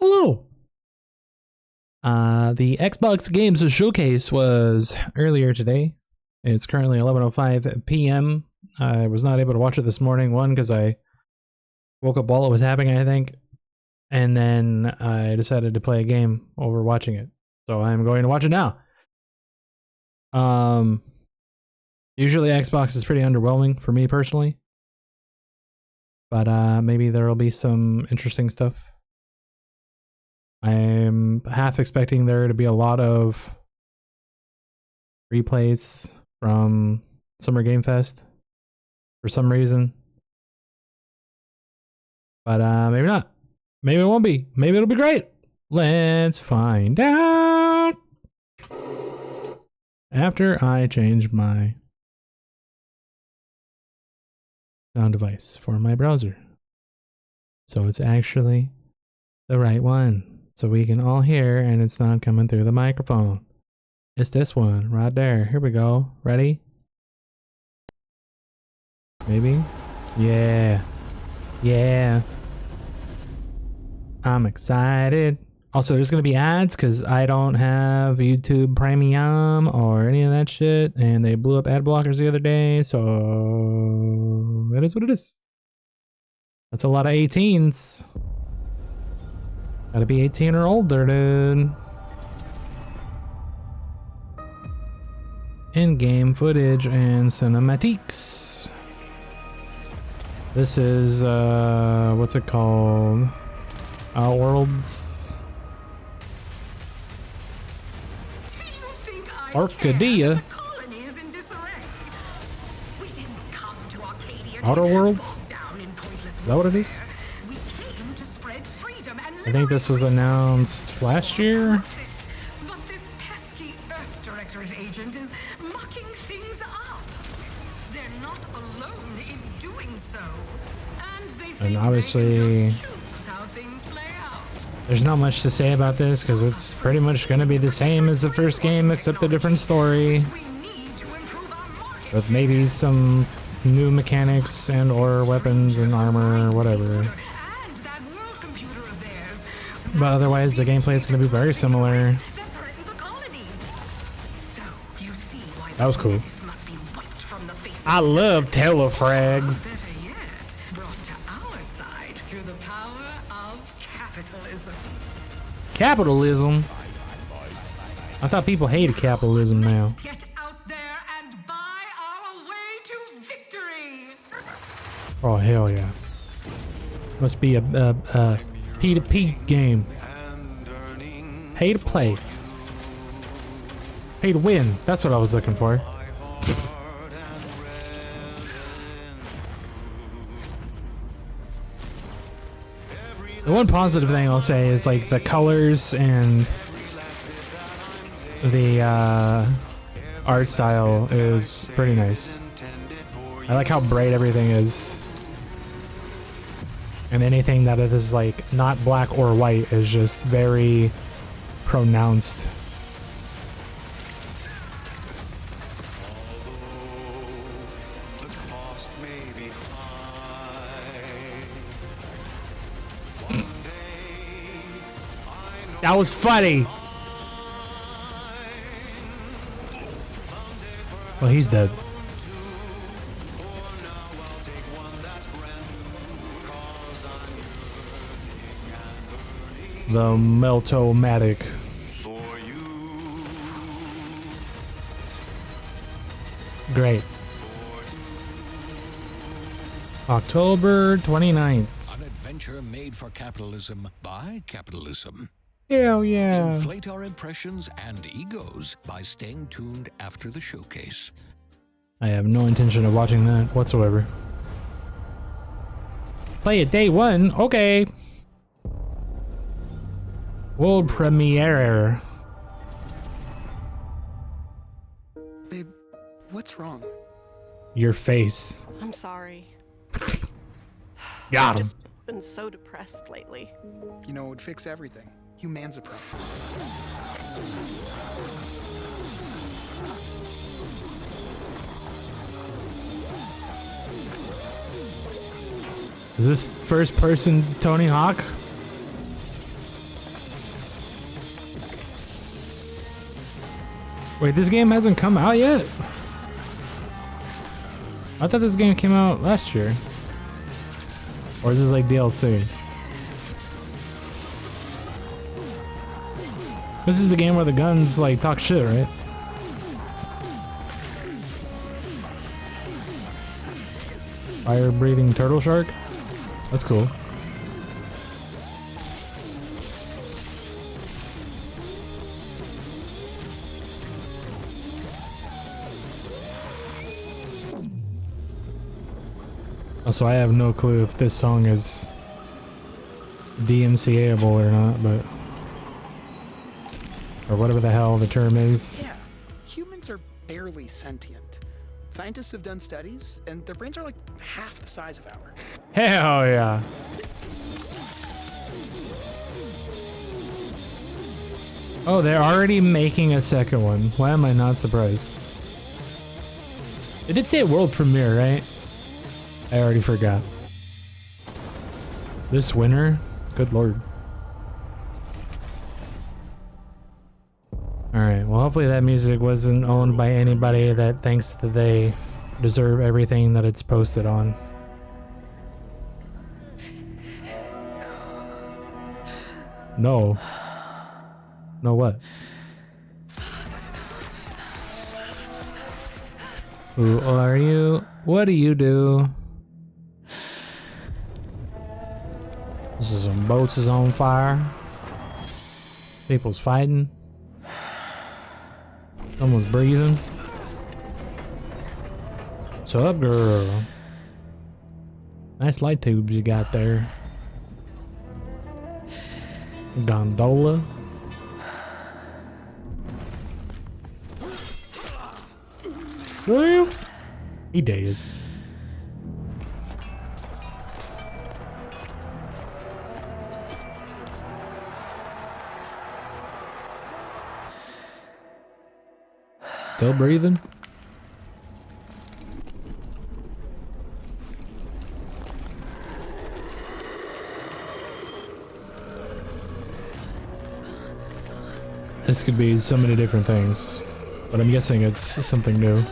Hello. The Xbox Games Showcase was earlier today. It's currently 11:05 p.m. I was not able to watch it this morning, one, because I woke up while it was happening, I think, and then I decided to play a game over watching it. So I'm going to watch it now. Usually Xbox is pretty underwhelming for me personally, but maybe there will be some interesting stuff. I'm half expecting there to be a lot of replays from Summer Game Fest for some reason. But maybe not. Maybe it won't be. Maybe it'll be great. Let's find out. After I change my sound device for my browser, so it's actually the right one. So we can all hear and it's not coming through the microphone. It's this one right there. Here we go. Ready? Maybe? Yeah. Yeah. I'm excited. Also, there's going to be ads because I don't have YouTube Premium or any of that shit. And they blew up ad blockers the other day. So it is what it is. That's a lot of 18s. Gotta be 18 or older, dude. In-game footage and cinematics. This is, what's it called? Outworlds? Arcadia? Outer Worlds? Is that what it is? I think this was announced last year. But this pesky Earth Directorate agent is mucking things up. They're not alone in doing so. And they think obviously, they can just choose how things play out. There's not much to say about this because it's pretty much going to be the same as the first game except a different story. With maybe some new mechanics and or weapons and armor or whatever. But otherwise, the gameplay is going to be very similar. That was cool. I love telefrags. Capitalism? I thought people hated capitalism now. Get out there and buy our way to victory. Oh, hell yeah. Must be a P2P game. Pay to play. Pay to win. That's what I was looking for. The one positive thing I'll say is like the colors and the art style is pretty nice. I like how bright everything is. And anything that is like not black or white is just very pronounced. That was funny. Well, he's dead. The Meltomatic. Great. October 29th. An adventure made for capitalism by capitalism. Hell yeah. Inflate our impressions and egos by staying tuned after the showcase. I have no intention of watching that whatsoever. Play it day one, okay. World premiere. Babe, what's wrong? Your face. I'm sorry. Got I've him. just been so depressed lately. You know, it would fix everything. Humanzapren. Is this first person Tony Hawk? Wait, this game hasn't come out yet? I thought this game came out last year. Or is this like DLC? This is the game where the guns like talk shit, right? Fire breathing turtle shark? That's cool. Also, I have no clue if this song is DMCA-able or not, but... Or whatever the hell the term is. Yeah, humans are barely sentient. Scientists have done studies, and their brains are like half the size of ours. Hell yeah. Oh, they're already making a second one. Why am I not surprised? It did say world premiere, right? I already forgot. This winter? Good lord. Alright, well hopefully that music wasn't owned by anybody that thinks that they deserve everything that it's posted on. No. No what? Who are you? What do you do? This is some boats is on fire. People's fighting. Someone's breathing. What's up, girl? Nice light tubes you got there. Gondola. Well, he did. Still breathing? This could be so many different things, but I'm guessing it's something new.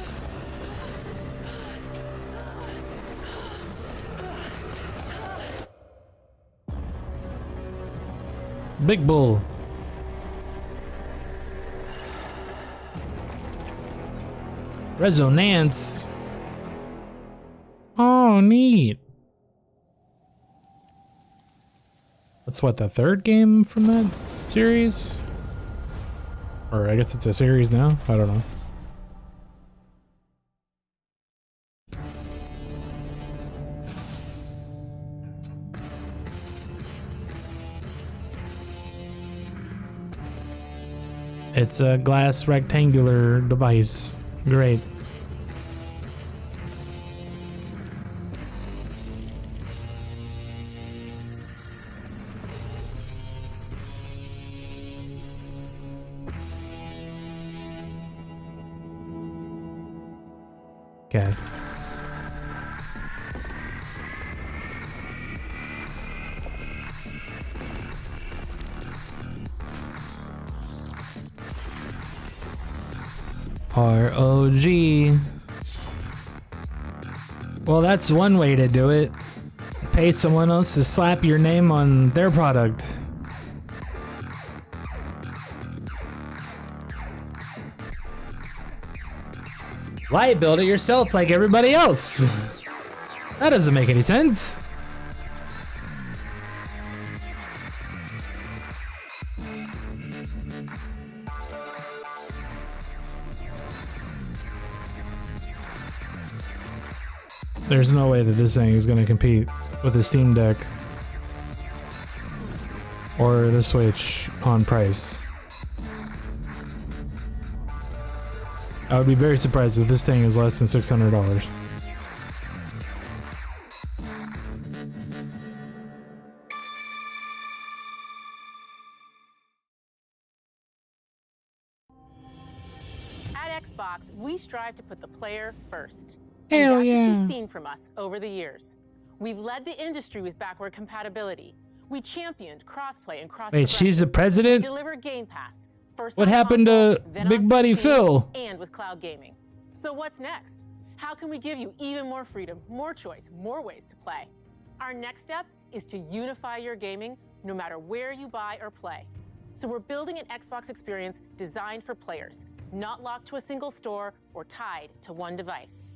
Big Bull. Resonance. Oh, neat. That's what, the third game from that series? Or I guess it's a series now? I don't know. It's a glass rectangular device. Great. Okay. ROG. Well, that's one way to do it. Pay someone else to slap your name on their product. Why build it yourself like everybody else? That doesn't make any sense. There's no way that this thing is going to compete with the Steam Deck or the Switch on price. I would be very surprised if this thing is less than $600. At Xbox, we strive to put the player first. Hell and that's yeah. what you've seen from us over the years. We've led the industry with backward compatibility. We championed crossplay and cross. Wait, she's the president? Deliver Game Pass, First What on happened console, to then Big on Buddy PC, Phil? And with cloud gaming. So what's next? How can we give you even more freedom, more choice, more ways to play? Our next step is to unify your gaming no matter where you buy or play. So we're building an Xbox experience designed for players, not locked to a single store or tied to one device.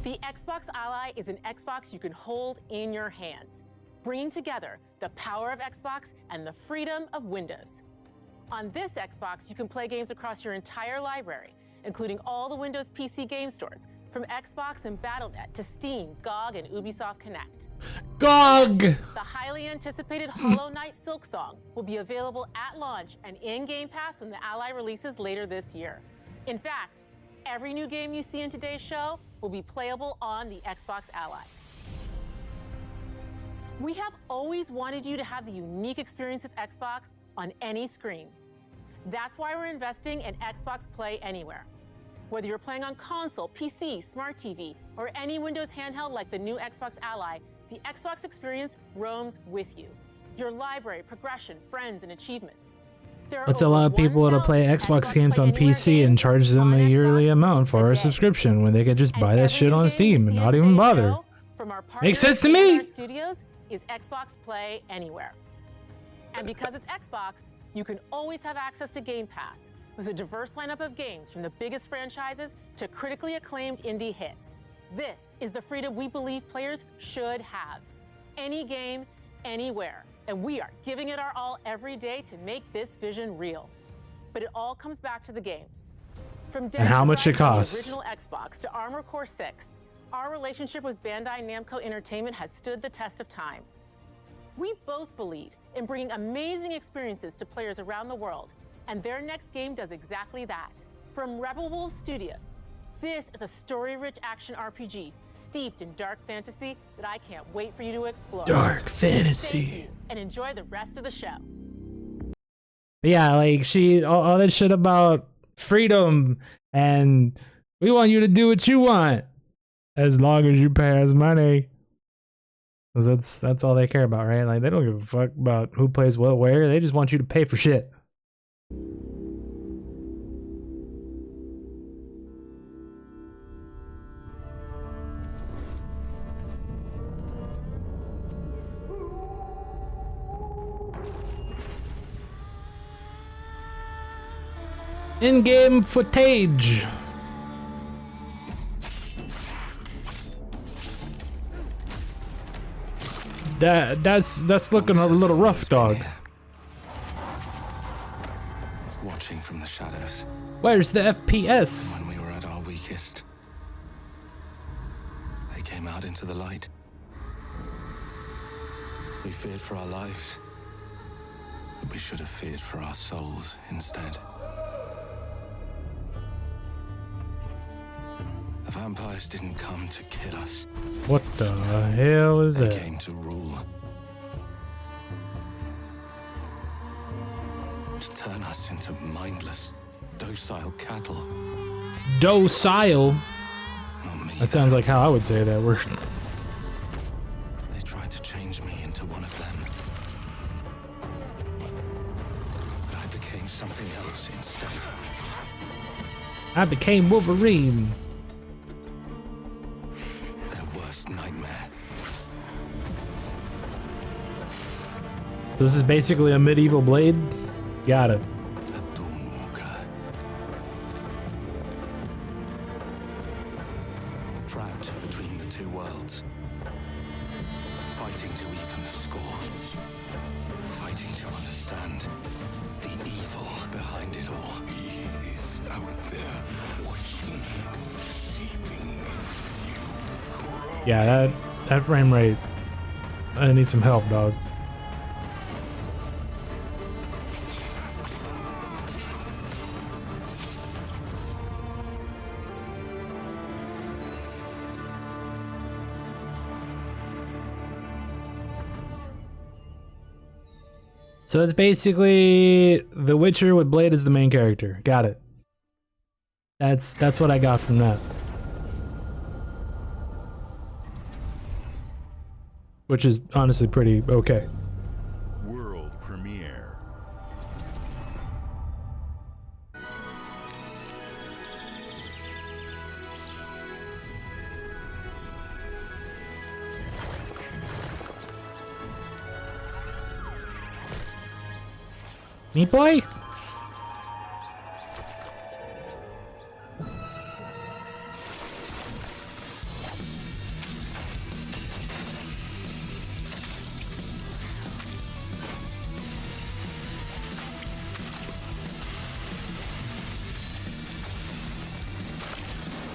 The Xbox Ally is an Xbox you can hold in your hands, bringing together the power of Xbox and the freedom of Windows. On this Xbox, you can play games across your entire library, including all the Windows PC game stores, from Xbox and Battle.net to Steam, GOG, and Ubisoft Connect. GOG! The highly anticipated Hollow Knight Silksong will be available at launch and in Game Pass when the Ally releases later this year. In fact, every new game you see in today's show will be playable on the Xbox Ally. We have always wanted you to have the unique experience of Xbox on any screen. That's why we're investing in Xbox Play Anywhere. Whether you're playing on console, PC, smart TV, or any Windows handheld like the new Xbox Ally, the Xbox experience roams with you. Your library, progression, friends, and achievements. There are Let's over allow people to play 1,000 Xbox games Play on Anywhere PC and games charge them on a yearly Xbox amount for a today. subscription when they could just And buy that every shit new on game Steam you and see not in even today's bother. show from our Makes partners sense to and me. our studios is Xbox Play Anywhere. And because it's Xbox, you can always have access to Game Pass with a diverse lineup of games from the biggest franchises to critically acclaimed indie hits. This is the freedom we believe players should have. Any game, anywhere. And we are giving it our all every day to make this vision real. But it all comes back to the games. From Dead And how to much it Rise on the costs. original Xbox to Armored Core 6, our relationship with Bandai Namco Entertainment has stood the test of time. We both believe in bringing amazing experiences to players around the world, and their next game does exactly that. From Rebel Wolves Studio, this is a story-rich action RPG steeped in dark fantasy that I can't wait for you to explore. Dark Thank fantasy. you, and enjoy the rest of the show. Yeah, like all that shit about freedom and we want you to do what you want as long as you pay us money. Because that's all they care about, right? Like they don't give a fuck about who plays what where. They just want you to pay for shit. In-game footage. That's looking a little rough, dog. Watching from the shadows Where's the FPS? when we were at our weakest. They came out into the light. We feared for our lives. But we should have feared for our souls instead. The vampires didn't come to kill us. What the hell is They that? came to rule. To turn us into mindless, docile cattle. Docile? Not me. That sounds like how I would say that word. They tried to change me into one of them. But I became something else instead. I became Wolverine. Their worst nightmare. So this is basically a medieval Blade? Got it. A Dawnwalker. Trapped between the two worlds. Fighting to even the score. Fighting to understand the evil behind it all. He is out there watching, seeping into you. Yeah, that frame rate. I need some help, dog. So it's basically The Witcher with Blade as the main character. Got it. That's what I got from that. Which is honestly pretty okay. World premiere. Meat Boy?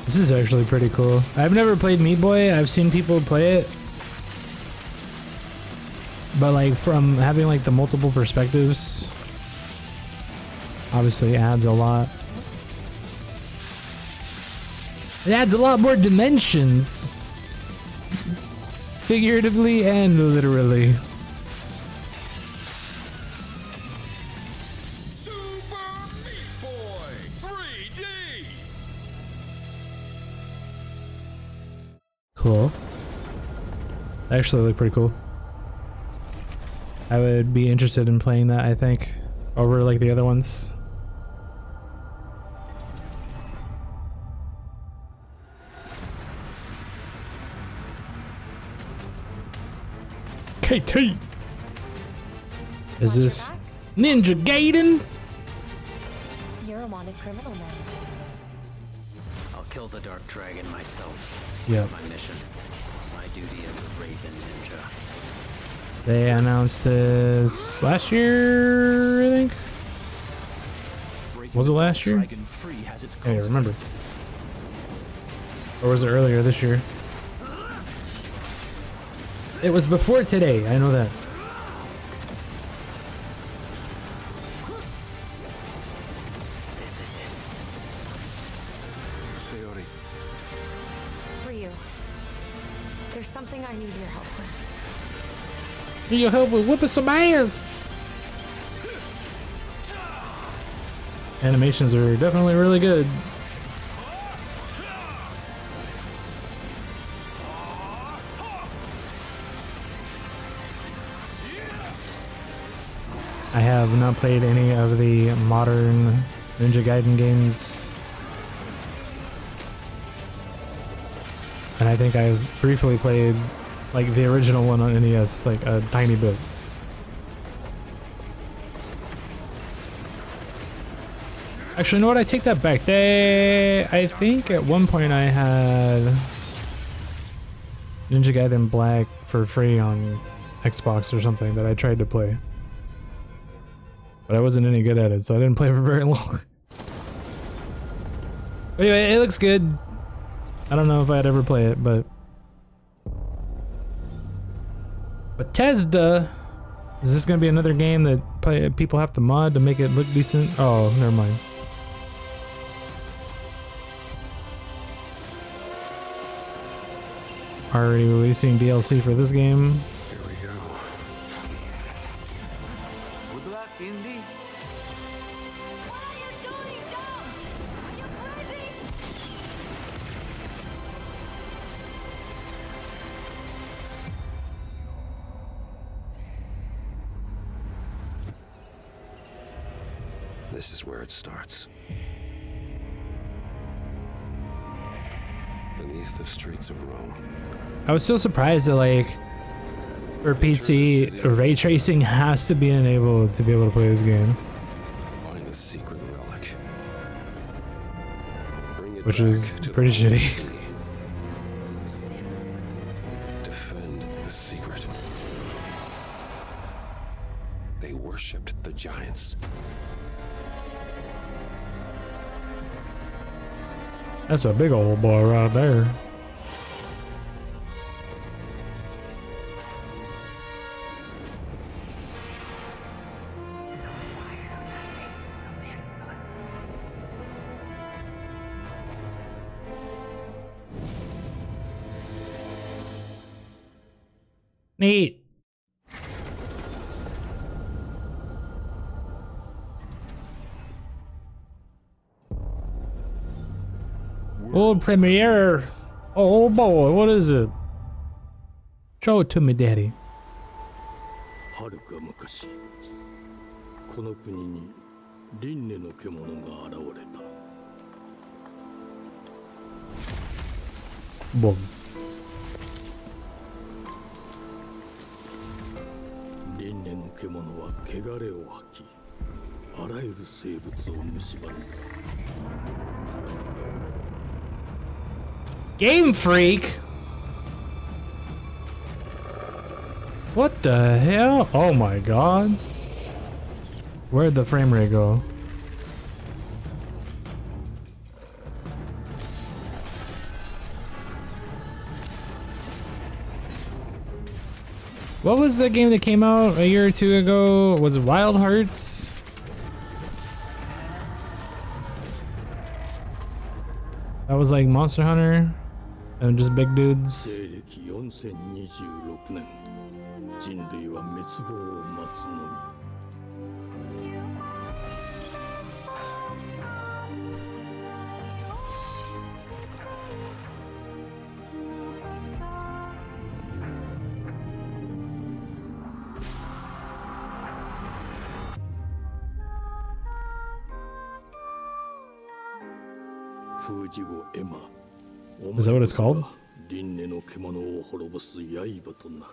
This is actually pretty cool. I've never played Meat Boy. I've seen people play it. But like from having like the multiple perspectives, obviously adds a lot. It adds a lot more dimensions. Figuratively and literally. Super Meat Boy 3D! Cool. They actually look pretty cool. I would be interested in playing that, I think, over like the other ones. KT! Is this Ninja Gaiden? You're a wanted criminal now. I'll kill the Dark Dragon myself. Yep. It's my mission. My duty as a Raven Ninja. They announced this last year, I think. Was it last year? I can't remember. Or was it earlier this year? It was before today, I know that. This is it. Sayori, Ryu, there's something I need your help with. Need your help with whooping some ass! Animations are definitely really good. I have not played any of the modern Ninja Gaiden games. And I think I briefly played like the original one on NES, like a tiny bit. Actually, you know what? I take that back. I think at one point I had Ninja Gaiden Black for free on Xbox or something that I tried to play. But I wasn't any good at it, so I didn't play for very long. But anyway, it looks good. I don't know if I'd ever play it, but... Bethesda! Is this gonna be another game that people have to mod to make it look decent? Oh, never mind. Already releasing DLC for this game. here we go. Good luck, Indy. What are you doing, Jones? Are you crazy? This is where it starts. Beneath the streets of Rome. I was so surprised that like for PC, ray tracing has to be enabled to be able to play this game, Find the secret relic. Bring it which back is to the pretty Holy shitty. City. Defend the secret. They worshipped the giants. That's a big old boy right there. Neat. World premiere. Oh boy, what is it? Show it to me, Daddy. はるか昔この国に輪廻の獣が現れた Boom. 輪廻の獣は汚れを吐きあらゆる生物を蝕んだ。 Game Freak? What the hell? Oh my god. Where'd the frame rate go? What was the game that came out a year or two ago? Was it Wild Hearts? That was like Monster Hunter and just big dudes. 西暦4026年、人類は滅亡を待つのみ。 Is that what it's called? 輪廻の獣を滅ぼす刃となる。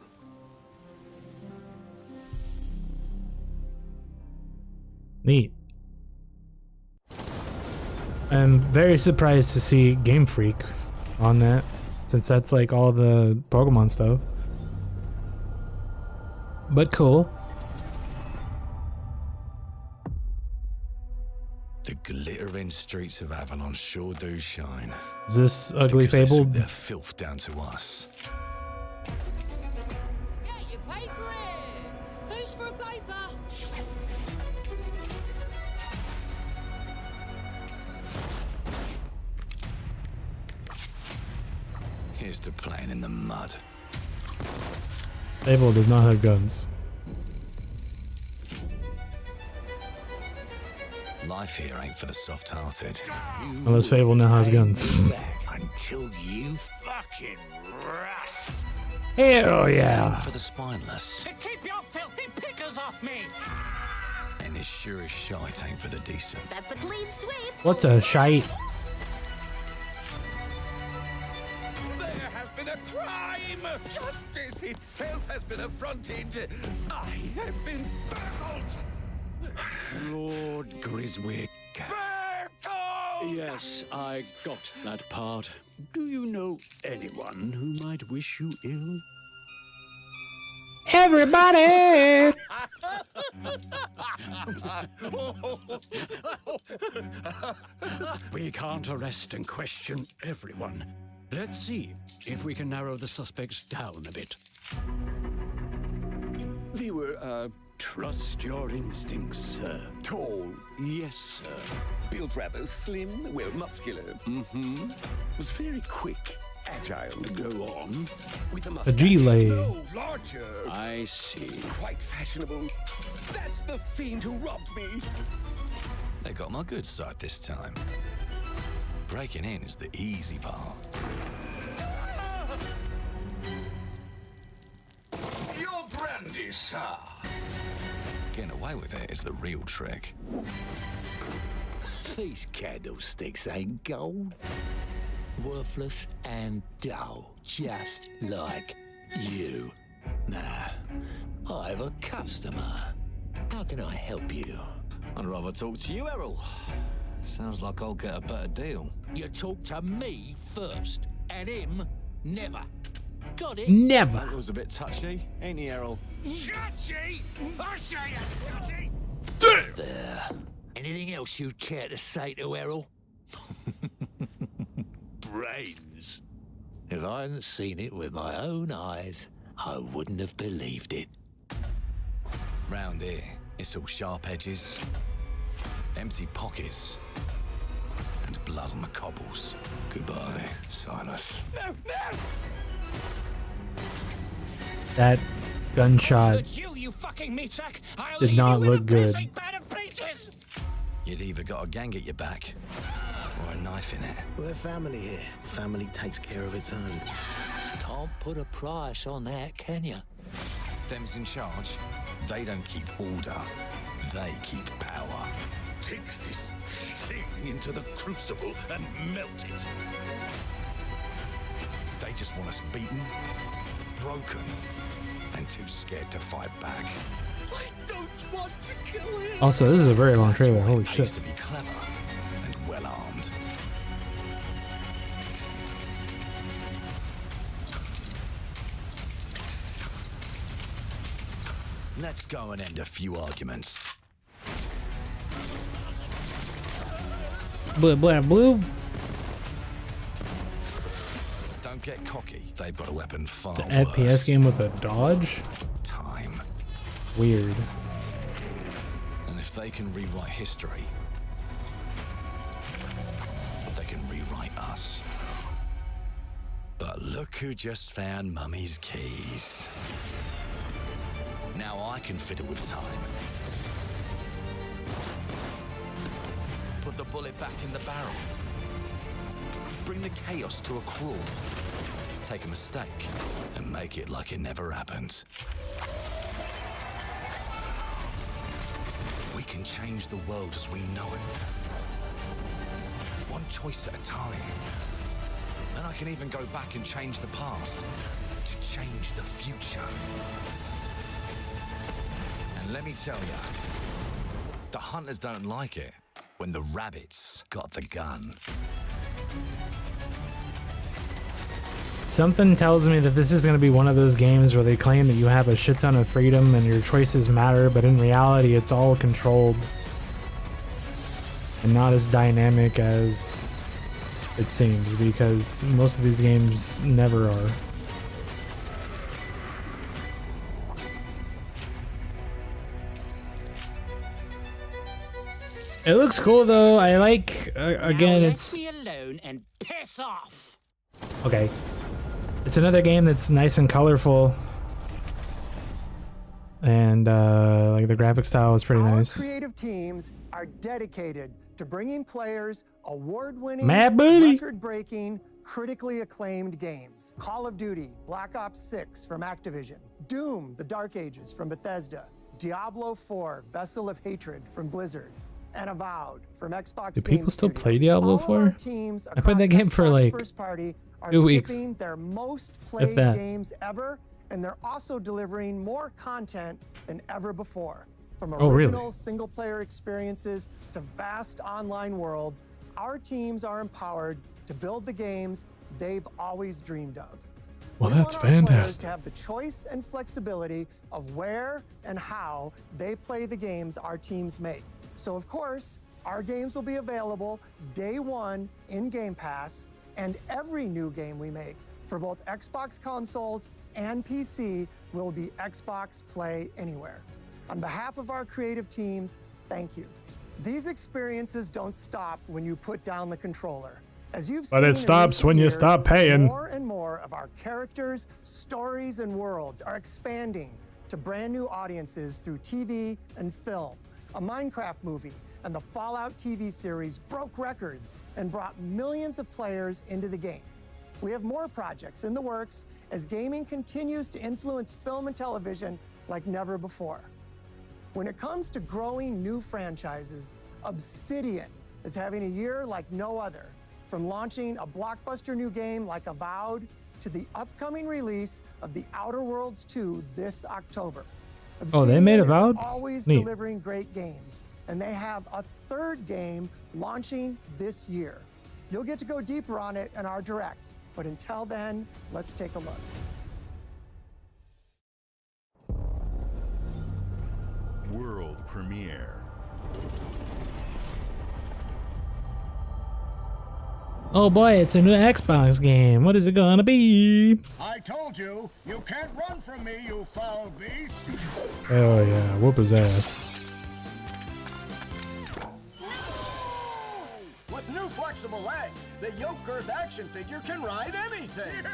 Neat. I'm very surprised to see Game Freak on that, since that's like all the Pokemon stuff. But cool. The glittering streets of Avalon sure do shine. Is this Ugly Because they Fable? strip their filth down to us. Get your paper in! Who's for a paper? Here's to playing in the mud. Fable does not have guns. Life here ain't for the soft-hearted. Unless Fable now has guns. Until you fucking rust. Hell yeah. For the spineless. Keep your filthy pickers off me! And as sure as shite ain't for the decent. That's a clean sweep! What's a shite? There has been a crime! Justice itself has been affronted! I have been baffled! Lord Griswick. Yes, I got that part. Do you know anyone who might wish you ill? Everybody! We can't arrest and question everyone. Let's see if we can narrow the suspects down a bit. They were, Trust your instincts, sir. tall, Yes, sir. built rather slim, well, muscular. Mm-hmm. Was very quick, agile. Go on. With a A mustache. G-Lay. No, larger. I see. Quite fashionable. That's the fiend who robbed me. They got my good side this time. Breaking in is the easy part. Your brandy, sir. Getting away with it is the real trick. These candlesticks ain't gold. Worthless and dull, just like you. Nah, I have a customer. How can I help you? I'd rather talk to you, Errol. Sounds like I'll get a better deal. You talk to me first, and him never. Got it? Never. That was a bit touchy, ain't he, Errol? Touchy! I say it, touchy! There. Anything else you'd care to say to Errol? Brains. If I hadn't seen it with my own eyes, I wouldn't have believed it. Round here, it's all sharp edges, empty pockets, and blood on the cobbles. Goodbye, Silas. No, no! That gunshot It's you fucking meat sack! I'll did leave not you in look a good. pissing bed of peaches! You'd either got a gang at your back, or a knife in it. We're family here. Family takes care of its own. Can't put a price on that, can you? Them's in charge. They don't keep order. They keep power. Take this thing into the crucible and melt it. They just want us beaten, broken, and too scared to fight back. I don't want to kill him. Also, this is a very long trailer. Holy Pays shit. to be clever and well armed. Let's go and end a few arguments. Blah, blah, blue. Don't get cocky. They've got a weapon far The worse. FPS game with a dodge? Time. Weird. And if they can rewrite history, they can rewrite us. But look who just found Mummy's keys. Now I can fiddle with time. Put the bullet back in the barrel. Bring the chaos to a crawl. Take a mistake and make it like it never happened. We can change the world as we know it. One choice at a time. And I can even go back and change the past to change the future. And let me tell you, the hunters don't like it when the rabbits got the gun. Something tells me that this is going to be one of those games where they claim that you have a shit ton of freedom and your choices matter, but in reality it's all controlled and not as dynamic as it seems, because most of these games never are. It looks cool though. I like, again, it's Leave me alone and piss off. okay. It's another game that's nice and colorful, and like the graphic style is pretty nice. Creative teams are dedicated to bringing players award-winning, Mad Booty. record-breaking, critically acclaimed games. Call of Duty, Black Ops 6 from Activision, Doom: The Dark Ages from Bethesda, Diablo 4: Vessel of Hatred from Blizzard, and Avowed from Xbox. Do people Game still Studios. play Diablo All of our 4? teams I played that across game for Xbox like First Party are 2 weeks. shipping their most played If that. games ever, and they're also delivering more content than ever before. From Oh, really? original single-player experiences to vast online worlds, our teams are empowered to build the games they've always dreamed of. Well, We that's want our players fantastic. to have the choice and flexibility of where and how they play the games our teams make. So, of course, our games will be available day one in Game Pass, and every new game we make for both Xbox consoles and PC will be Xbox Play Anywhere. On behalf of our creative teams, thank you. These experiences don't stop when you put down the controller. As you've But seen it in stops recent when you years, stop paying. More and more of our characters, stories, and worlds are expanding to brand new audiences through TV and film. A Minecraft movie and the Fallout TV series broke records and brought millions of players into the game. We have more projects in the works as gaming continues to influence film and television like never before. When it comes to growing new franchises, Obsidian is having a year like no other. From launching a blockbuster new game like Avowed to the upcoming release of The Outer Worlds 2 this October. Oh, they made Obsidian is Avowed? always Neat. delivering great games, and they have a third game launching this year. You'll get to go deeper on it in our Direct, but until then, let's take a look. World premiere. Oh boy, it's a new Xbox game. What is it gonna be? I told you, you can't run from me, you foul beast. Oh yeah, whoop his ass. With new flexible legs, the Yoke Girth action figure can ride anything.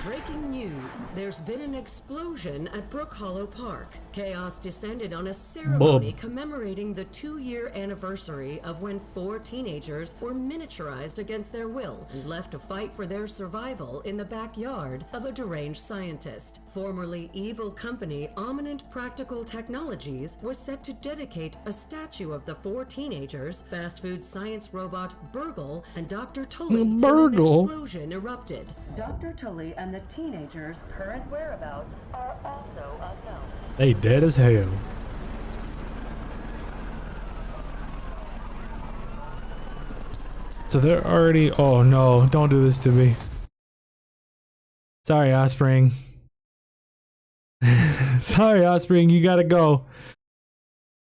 Breaking news. There's been an explosion at Brook Hollow Park. Chaos descended on a ceremony commemorating the 2-year anniversary of when 4 teenagers were miniaturized against their will and left to fight for their survival in the backyard of a deranged scientist. Formerly evil company Ominent Practical Technologies was set to dedicate a statue of the 4 teenagers, fast food science robot Burgle, and Dr. Tully when an Burgle? explosion erupted. Dr. Tully and the teenagers' current whereabouts are also unknown. They dead as hell. So they're already. Oh no! Don't do this to me. Sorry, Offspring. Sorry, Offspring. You gotta go.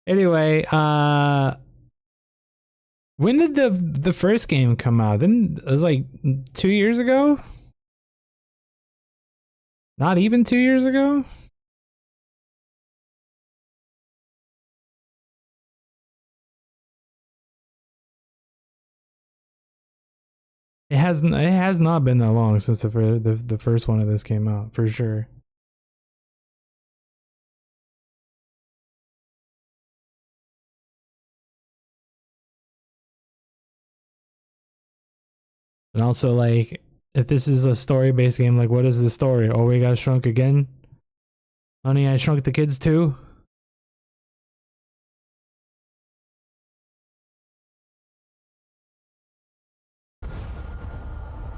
Anyway, when did the first game come out? Then it was like 2 years ago. Not even 2 years ago. It has not been that long since the first one of this came out, for sure. And also, like, if this is a story-based game, like, what is the story? Oh, we got shrunk again? Honey, I Shrunk the Kids too?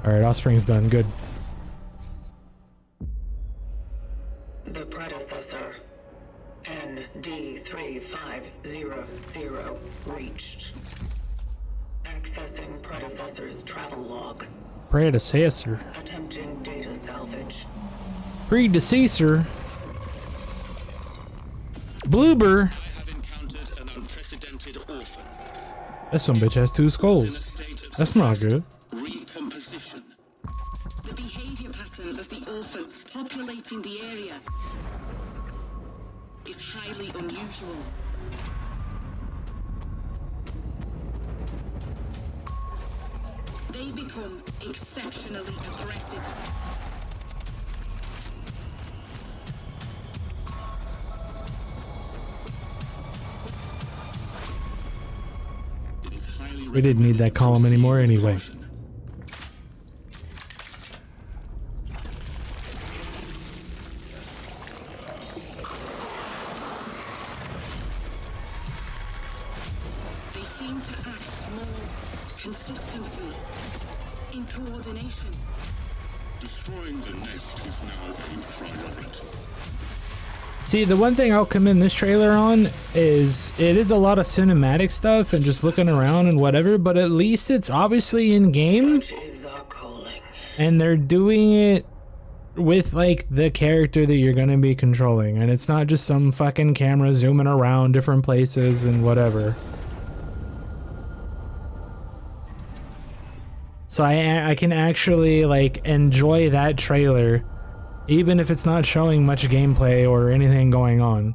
Alright, Offspring's done. Good. The predecessor, ND3500, reached. Accessing predecessor's travel log. Predecessor. Attempting data salvage. Predecessor. Bloober. That some bitch has 2 skulls. That's not good. The behavior pattern of the orphans populating the area is highly unusual. They become exceptionally aggressive. We didn't need that column anymore anyway. They seem to act more consistently, in coordination. Destroying the nest is now a priority. See, the one thing I'll commend this trailer on is it is a lot of cinematic stuff and just looking around and whatever, but at least it's obviously in game. And they're doing it with like the character that you're gonna be controlling, and it's not just some fucking camera zooming around different places and whatever. So I can actually like enjoy that trailer even if it's not showing much gameplay or anything going on.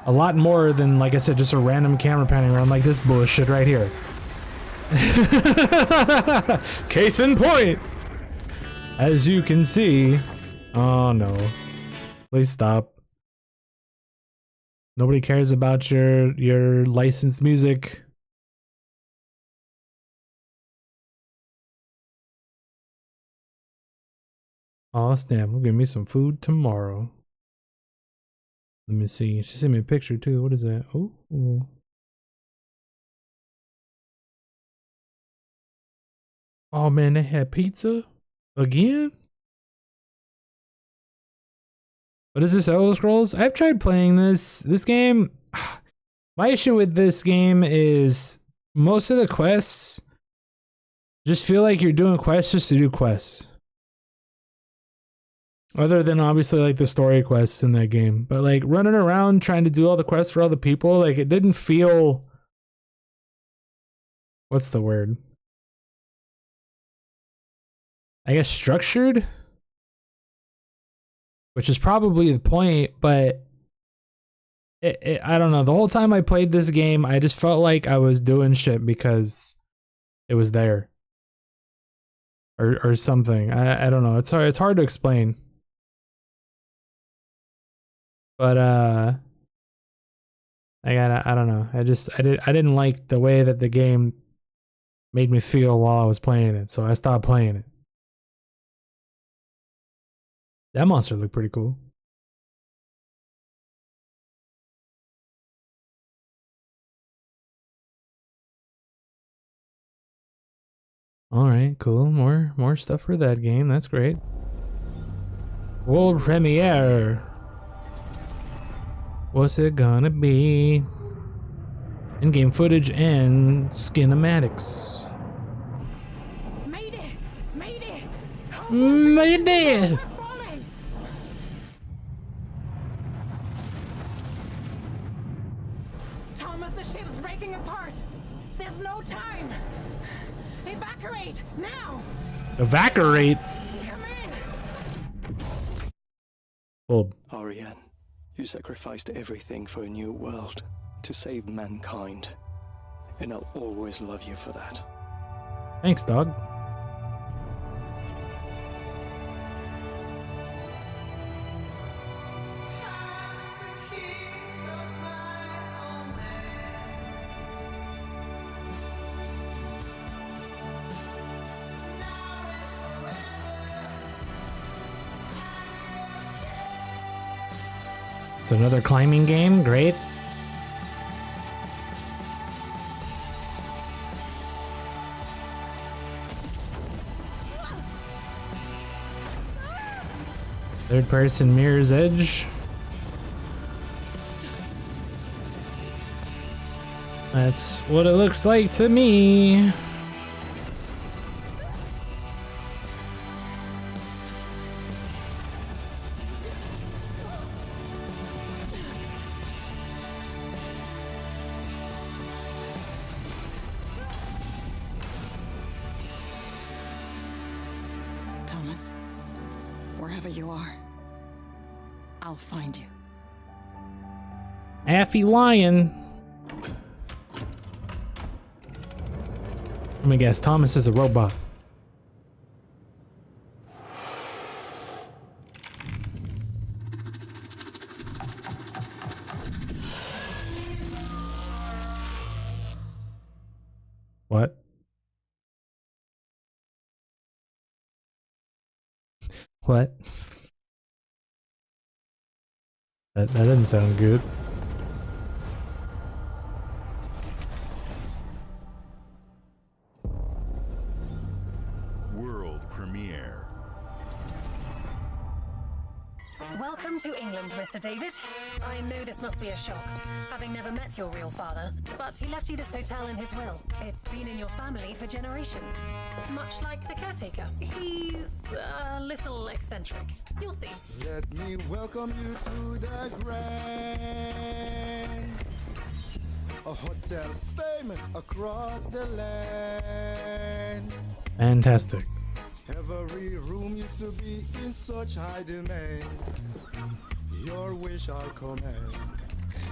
A lot more than, like I said, just a random camera panning around like this bullshit right here. Case in point! As you can see... Oh no. Please stop. Nobody cares about your licensed music. Oh snap, we'll give me some food tomorrow. Let me see. She sent me a picture too. What is that? Oh. Oh man, they had pizza? Again? What is this, Elder Scrolls? I've tried playing this game. My issue with this game is most of the quests just feel like you're doing quests just to do quests. Other than obviously like the story quests in that game. But like running around trying to do all the quests for all the people, like it didn't feel... What's the word? I guess structured? Which is probably the point, but... I don't know. The whole time I played this game, I just felt like I was doing shit because it was there. Or something. I don't know. It's hard to explain. But I don't know. I didn't like the way that the game made me feel while I was playing it, so I stopped playing it. That monster looked pretty cool. All right, cool. More stuff for that game. That's great. World premiere. What's it gonna be? In-game footage and kinematics. Mayday! Mayday! Mayday! Thomas, the ship's breaking apart. There's no time. Evacuate now. Evacuate. Well, Ariane, you sacrificed everything for a new world to save mankind, and I'll always love you for that. thanks, dog. It's another climbing game. Great. Third person Mirror's Edge. That's what it looks like to me. Thomas, wherever you are, I'll find you. Affy Lion. Let me guess, Thomas is a robot. What? What? That doesn't sound good. World premiere. Welcome to England, Mr. David. I know this must be a shock, having never met your real father, but he left you this hotel in his will. It's been in your family for generations, much like the caretaker. He's a little eccentric. You'll see. Let me welcome you to the Grand, a hotel famous across the land. Fantastic. Every room used to be in such high demand. Your wish I'll command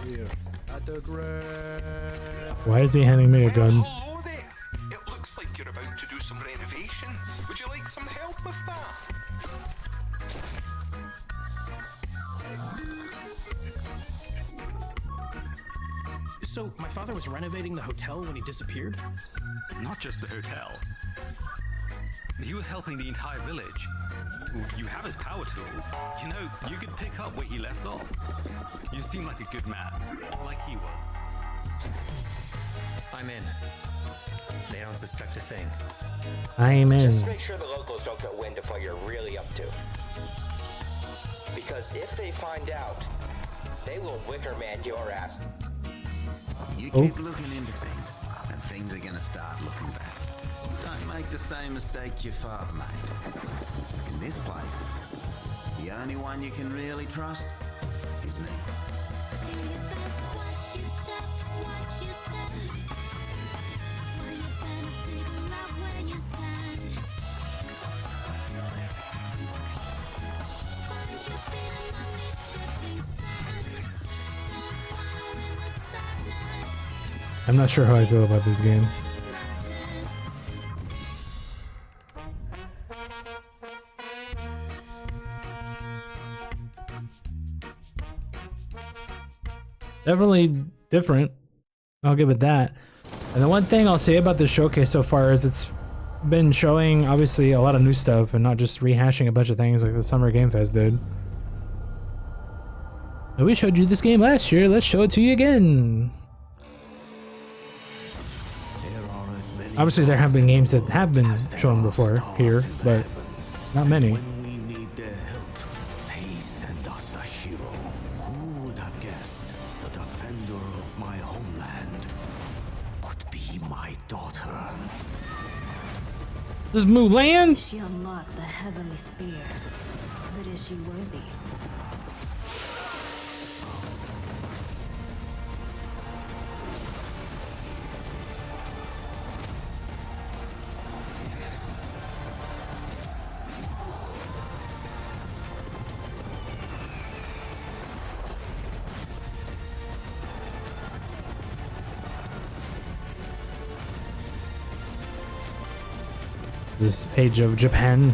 here at the Grand. Why is he handing me a gun? Hello there. It looks like you're about to do some renovations. Would you like some help with that? So, my father was renovating the hotel when he disappeared? Not just the hotel. He was helping the entire village. You have his power tools. You know, you could pick up where he left off. You seem like a good man, like he was. I'm in. They don't suspect a thing. I'm in. Just make sure the locals don't get wind of what you're really up to. Because if they find out, they will Wickerman your ass. You keep looking into things, and things are gonna start looking bad. Don't make the same mistake your father made. In this place, the only one you can really trust is me. I'm not sure how I feel about this game. Definitely different. I'll give it that. And the one thing I'll say about this showcase so far is it's been showing obviously a lot of new stuff and not just rehashing a bunch of things like the Summer Game Fest did. But we showed you this game last year, let's show it to you again. Obviously there have been games that have been shown before here, but not many. was a hero. Who would have guessed the defender of my homeland would be my daughter? This is Mulan? She unlocked the heavenly spear, but is she worthy? This age of Japan.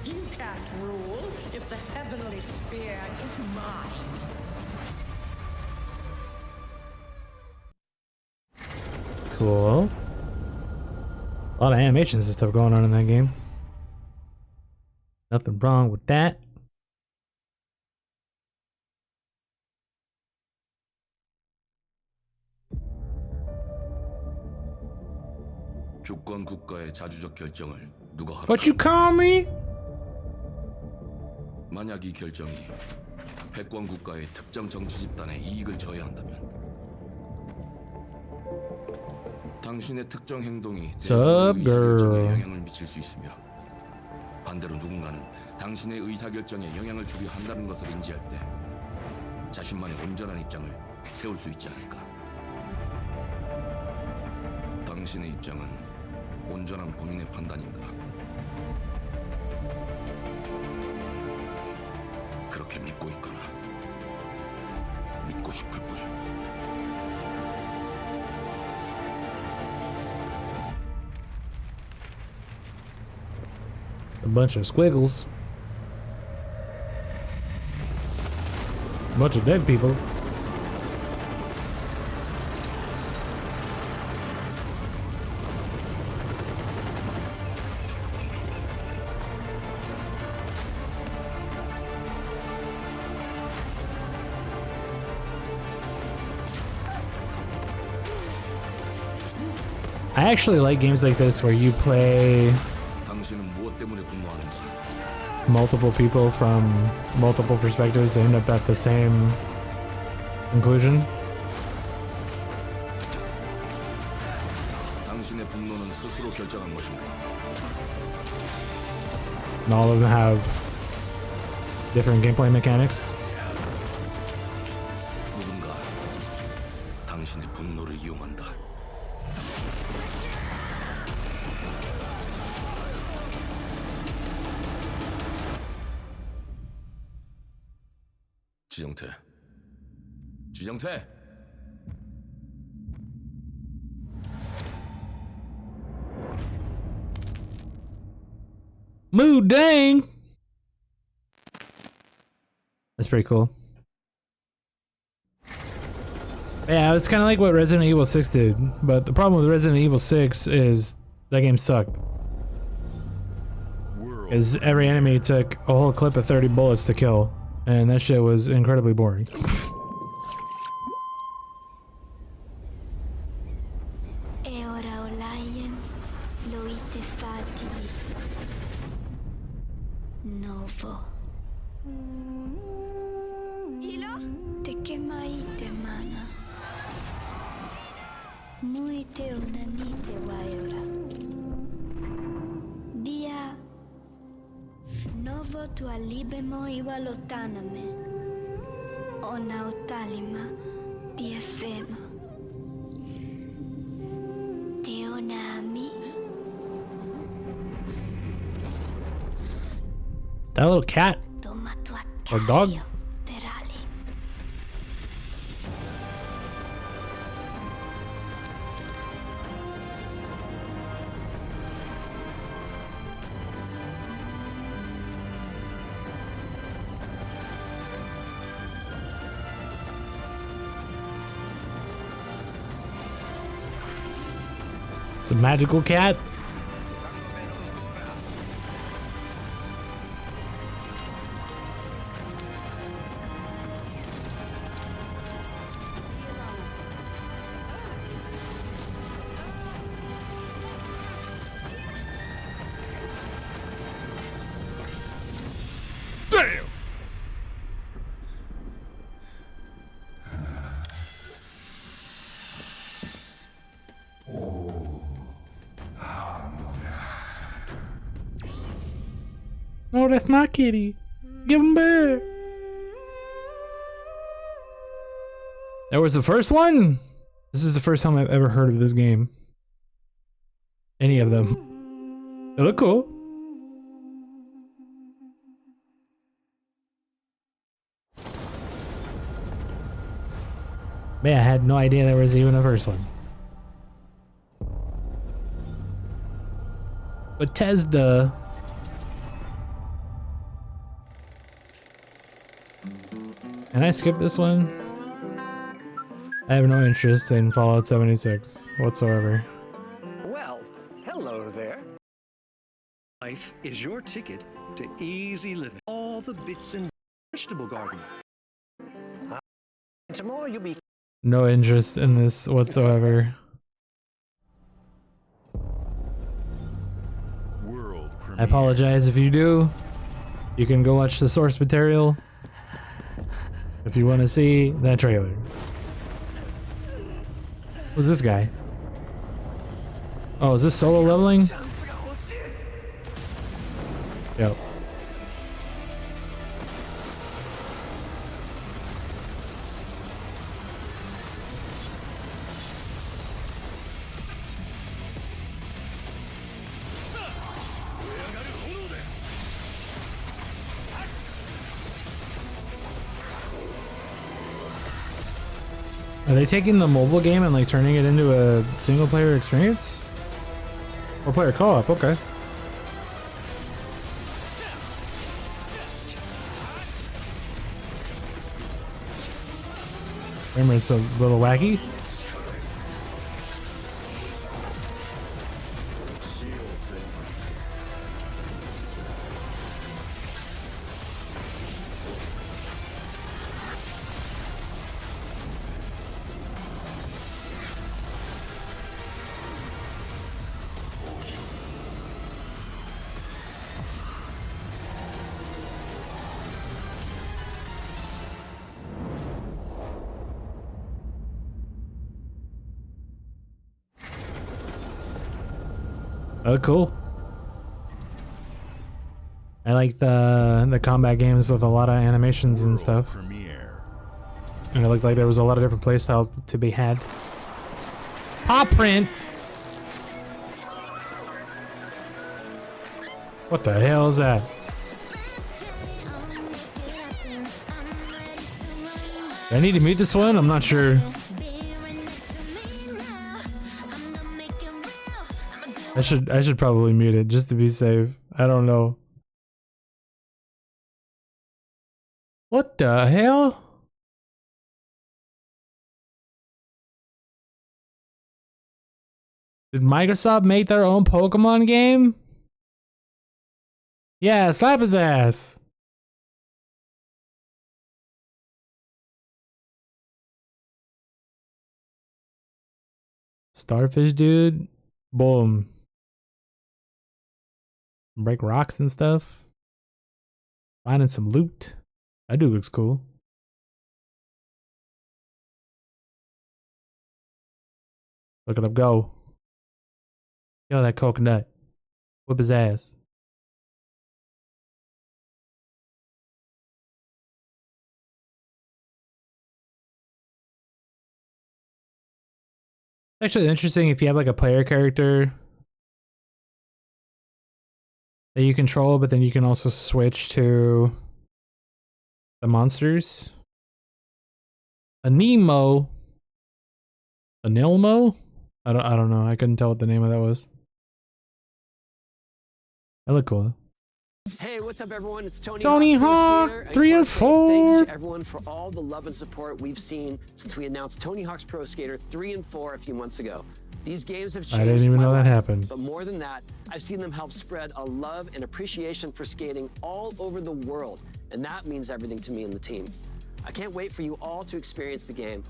You can't rule if the heavenly spear is mine. Cool. A lot of animations and stuff going on in that game. Nothing wrong with that. 주권 국가의 자주적 결정을 누가 하라? What you call me? 만약 이 결정이 패권 국가의 특정 정치 집단의 이익을 저해한다면 당신의 특정 행동이 대중의 의사결정에 영향을 미칠 수 있으며 반대로 누군가는 당신의 의사결정에 영향을 주려 한다는 것을 인지할 때 자신만의 온전한 입장을 세울 수 있지 않을까? 당신의 입장은 온전한 본인의 판단인가? 그렇게 믿고 있거나 믿고 싶을 뿐. A bunch of squiggles. A bunch of dead people. I actually like games like this where you play multiple people from multiple perspectives and end up at the same conclusion. And all of them have different gameplay mechanics. 누군가 당신의 분노를 이용한다. 지정태. 지정태. Mood dang. That's pretty cool. Yeah, it's kind of like what Resident Evil 6 did, but the problem with Resident Evil 6 is that game sucked. Because every enemy took a whole clip of 30 bullets to kill, and that shit was incredibly boring. That little cat or dog. It's a magical cat. Oh, that's my kitty. Give him back. That was the first one? This is the first time I've ever heard of this game. Any of them. They look cool. Man, I had no idea there was even a first one. Bethesda. Can I skip this one? I have no interest in Fallout 76 whatsoever. Well, hello there. Life is your ticket to easy living. All the bits and vegetable garden. Tomorrow you'll be No interest in this whatsoever. I apologize if you do. You can go watch the source material if you want to see that trailer. Who's this guy? Oh, is this solo leveling? Yep. Are they taking the mobile game and like turning it into a single player experience? Or player co-op, okay. Remember, it's a little wacky. Oh, cool. I like the combat games with a lot of animations and stuff. And it looked like there was a lot of different playstyles to be had. Paw print! What the hell is that? Do I need to mute this one? I'm not sure. I should probably mute it just to be safe. I don't know. What the hell? Did Microsoft make their own Pokemon game? Yeah, slap his ass. Starfish dude. Boom. Break rocks and stuff. Finding some loot. That dude looks cool. Look at him go. Yo, that coconut. Whip his ass. Actually interesting if you have like a player character that you control, but then you can also switch to the monsters. Anemo. Anelmo? I don't know. I couldn't tell what the name of that was. That looked cool. Hey, what's up, everyone? It's Tony Hawk 3 and 4. Thanks to everyone for all the love and support we've seen since we announced Tony Hawk's Pro Skater 3 and 4 a few months ago. These games have changed I didn't even know that happened. But more than that, I've seen them help spread a love and appreciation for skating all over the world, and that means everything to me and the team. I can't wait for you all to experience the game.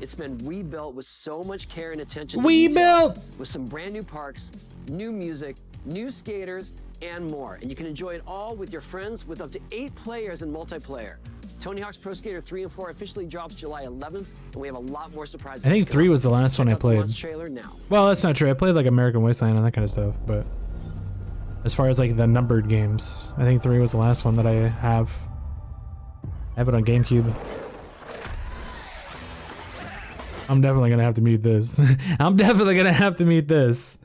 It's been rebuilt with so much care and attention to detail, with some brand new parks, new music, new skaters, and more. And you can enjoy it all with your friends with up to 8 players in multiplayer. Tony Hawk's Pro Skater 3 and 4 officially drops July 11th, and we have a lot more surprises. I think 3 was the last one I played. Trailer now. Well, that's not true. I played like American Wasteland and that kind of stuff, but As far as like the numbered games, I think 3 was the last one that I have. I have it on GameCube. I'm definitely gonna have to mute this. I'm definitely gonna have to mute this.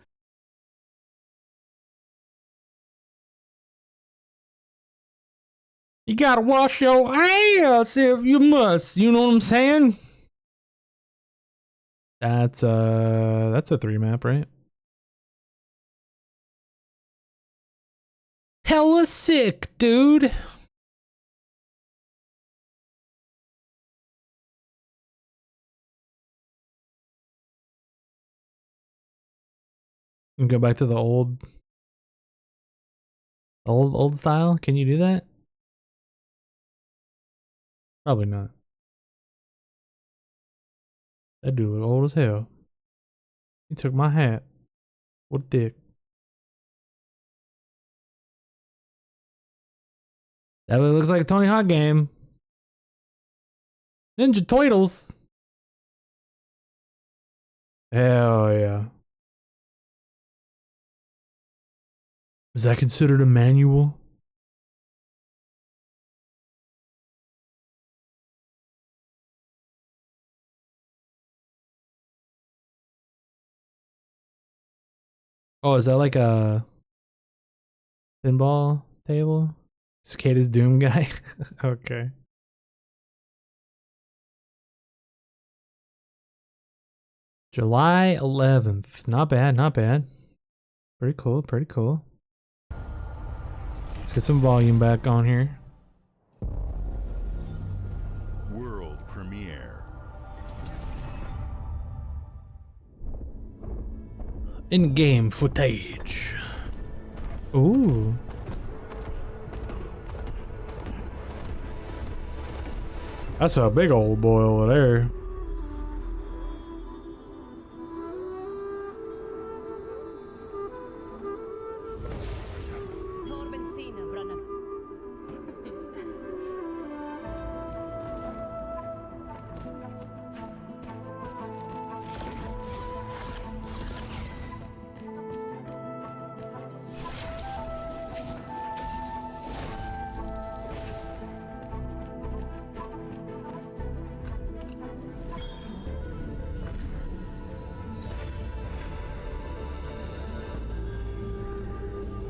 You gotta wash your ass if you must. You know what I'm saying? That's a 3 map, right? Hella sick, dude. And go back to the old style. Can you do that? Probably not. That dude look old as hell. He took my hat. What a dick. That really looks like a Tony Hawk game. Ninja Turtles. Hell yeah. Is that considered a manual? Oh, is that like a pinball table? Cicada's Doom guy? Okay. July 11th. Not bad, not bad. Pretty cool, pretty cool. Let's get some volume back on here. World premiere. In-game footage. Ooh. That's a big old boy over there.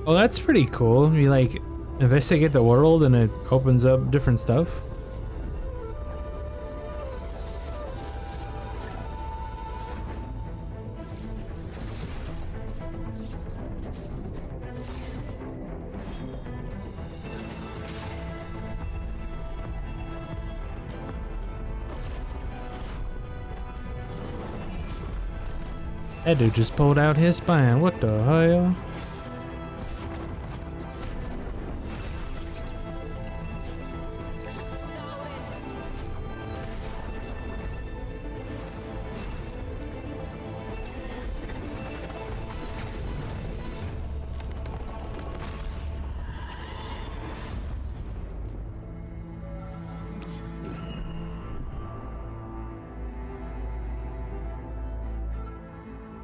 Oh, that's pretty cool. You like investigate the world and it opens up different stuff. That dude just pulled out his spine. What the hell?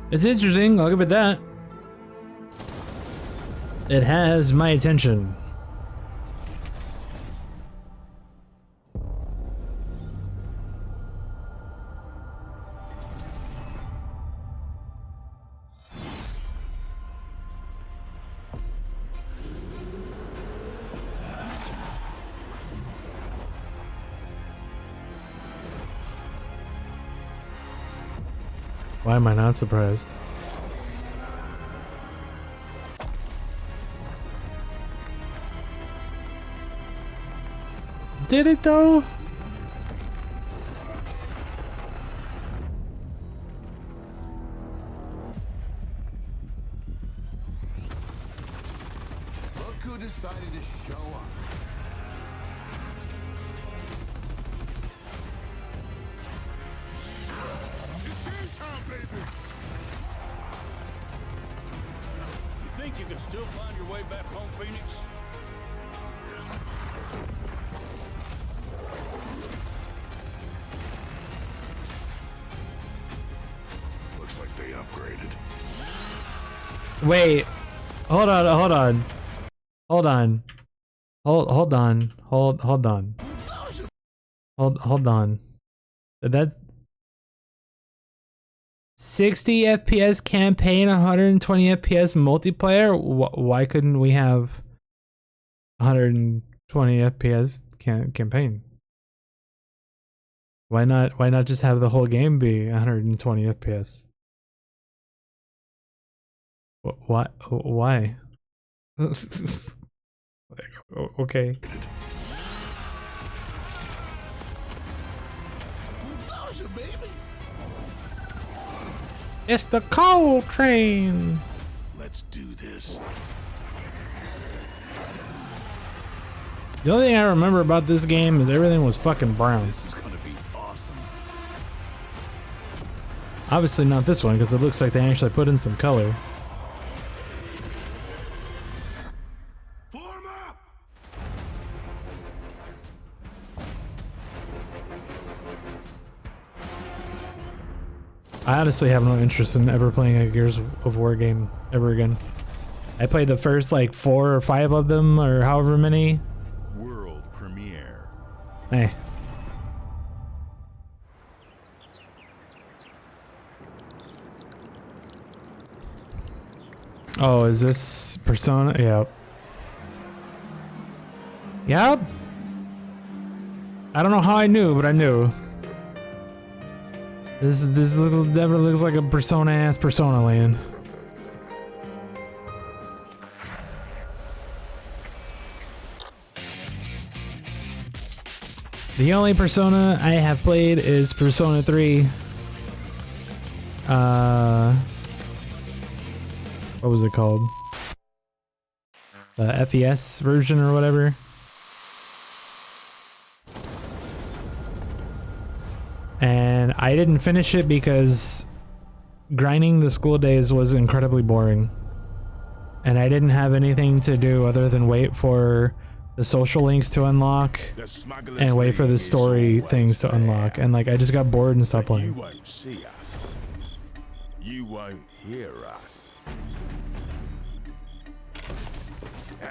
It's interesting, I'll give it that. It has my attention. Why am I not surprised? Did it though? Look who decided to show up. You think you can still find your way back home, Phoenix? Looks like they upgraded. Wait, Hold on, hold on. Hold on. Hold on. Hold on. Hold on. That's 60 FPS campaign, 120 FPS multiplayer. Why couldn't we have 120 FPS campaign? Why not just have the whole game be 120 FPS? Why? Okay. It's the coal train. Let's do this. The only thing I remember about this game is everything was fucking brown. This is gonna be awesome. Obviously not this one because it looks like they actually put in some color. I honestly have no interest in ever playing a Gears of War game ever again. I played the first like 4 or 5 of them or however many. World premiere. Eh. Oh, is this Persona? Yep. Yep. I don't know how I knew, but I knew. This definitely looks like a Persona-ass Persona land. The only Persona I have played is Persona 3. What was it called? The FES version or whatever. And I didn't finish it because grinding the school days was incredibly boring. And I didn't have anything to do other than wait for the social links to unlock and wait for the story things to unlock. And like I just got bored and stopped playing. You won't see us. You won't hear us.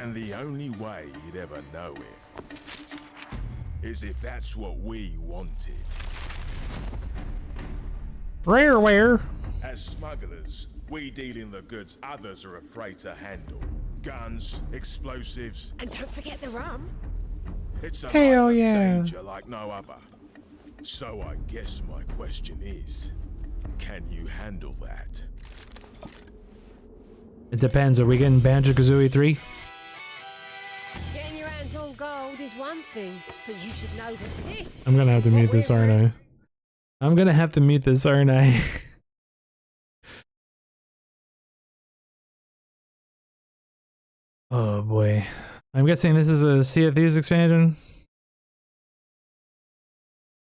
And the only way you'd ever know it is if that's what we wanted. Rareware. As smugglers, we deal in the goods others are afraid to handle. Guns, explosives. And don't forget the rum. It's a Hell life of yeah. danger like no other. So I guess my question is, can you handle that? It depends. Are we getting Banjo-Kazooie 3? Getting your hands on gold is one thing, but you should know that this. I'm gonna have to mute this, aren't I? I'm gonna have to mute this, aren't I? Oh boy. I'm guessing this is a Sea of Thieves expansion.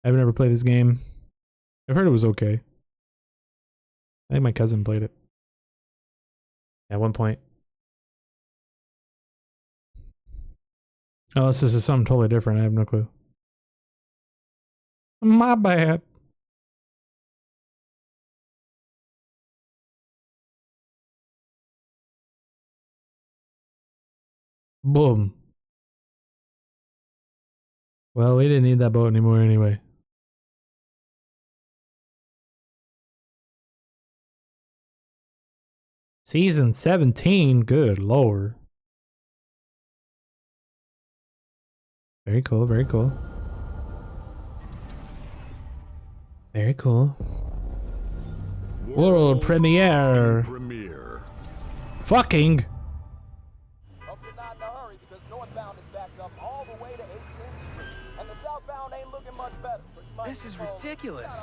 I've never played this game. I've heard it was okay. I think my cousin played it at one point. Oh, this is something totally different. I have no clue. My bad. Boom. Well, we didn't need that boat anymore anyway. Season 17? Good lord. Very cool, very cool. Very cool. World premiere. Fucking. This is ridiculous.